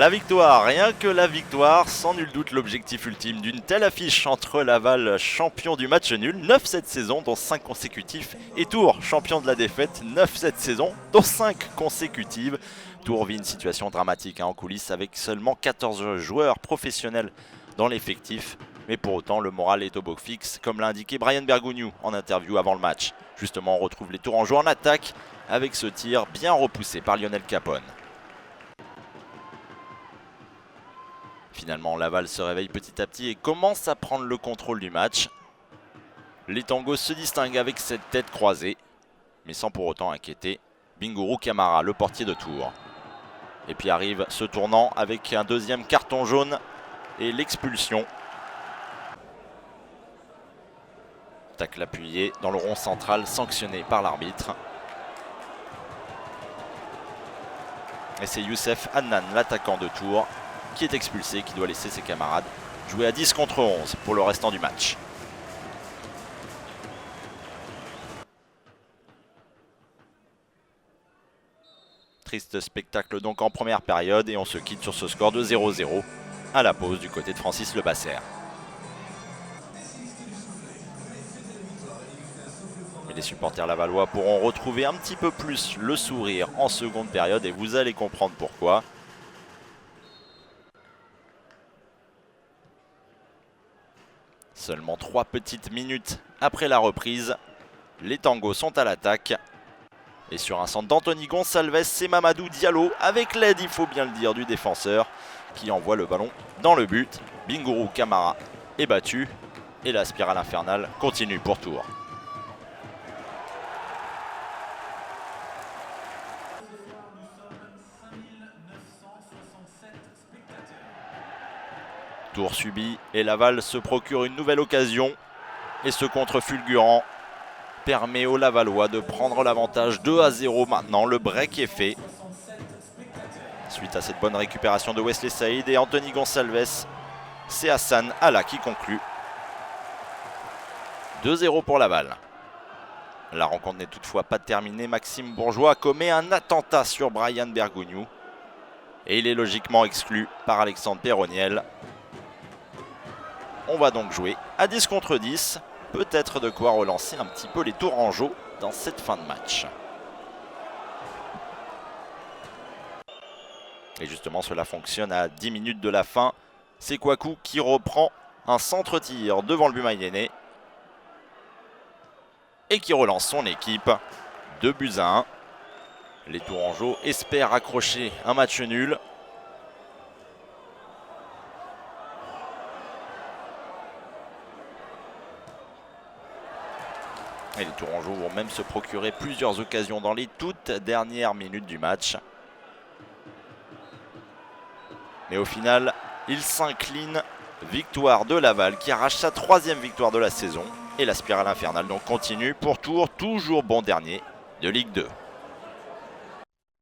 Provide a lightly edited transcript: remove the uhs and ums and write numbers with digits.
La victoire, rien que la victoire, sans nul doute l'objectif ultime d'une telle affiche entre Laval, champion du match nul, 9 cette saison, dont 5 consécutifs, et Tours, champion de la défaite, 9 cette saison, dont 5 consécutives. Tours vit une situation dramatique en coulisses avec seulement 14 joueurs professionnels dans l'effectif. Mais pour autant, le moral est au beau fixe, comme l'a indiqué Brian Bergogneau en interview avant le match. Justement, on retrouve les Tourangeaux en attaque avec ce tir bien repoussé par Lionel Capone. Finalement, Laval se réveille petit à petit et commence à prendre le contrôle du match. Les Tangos se distinguent avec cette tête croisée, mais sans pour autant inquiéter Bingourou Kamara, le portier de Tours. Et puis arrive ce tournant avec un deuxième carton jaune et l'expulsion. Tacle appuyé dans le rond central, sanctionné par l'arbitre. Et c'est Youssef Adnan, l'attaquant de Tours, qui est expulsé, qui doit laisser ses camarades jouer à 10 contre 11 pour le restant du match. Triste spectacle donc en première période et on se quitte sur ce score de 0-0 à la pause du côté de Francis Lebasser. Mais les supporters lavallois pourront retrouver un petit peu plus le sourire en seconde période et vous allez comprendre pourquoi. Seulement 3 petites minutes après la reprise, les Tangos sont à l'attaque. Et sur un centre d'Anthony Gonçalves, c'est Mamadou Diallo, avec l'aide, il faut bien le dire, du défenseur, qui envoie le ballon dans le but. Bingourou Kamara est battu et la spirale infernale continue pour Tours. Tours subit et Laval se procure une nouvelle occasion. Et ce contre fulgurant permet aux Lavallois de prendre l'avantage 2-0 maintenant. Le break est fait. Suite à cette bonne récupération de Wesley Saïd et Anthony Gonçalves, c'est Hassan Alla qui conclut. 2-0 pour Laval. La rencontre n'est toutefois pas terminée. Maxime Bourgeois commet un attentat sur Brian Bergogneau. Et il est logiquement exclu par Alexandre Perroniel. On va donc jouer à 10 contre 10. Peut-être de quoi relancer un petit peu les Tourangeaux dans cette fin de match. Et justement, cela fonctionne à 10 minutes de la fin. C'est Kouakou qui reprend un centre-tir devant le but mayennais. Et qui relance son équipe. 2-1. Les Tourangeaux espèrent accrocher un match nul. Et les Tourangeaux vont même se procurer plusieurs occasions dans les toutes dernières minutes du match. Mais au final, ils s'inclinent. Victoire de Laval qui arrache sa 3e victoire de la saison. Et la spirale infernale donc continue pour Tours, toujours bon dernier de Ligue 2.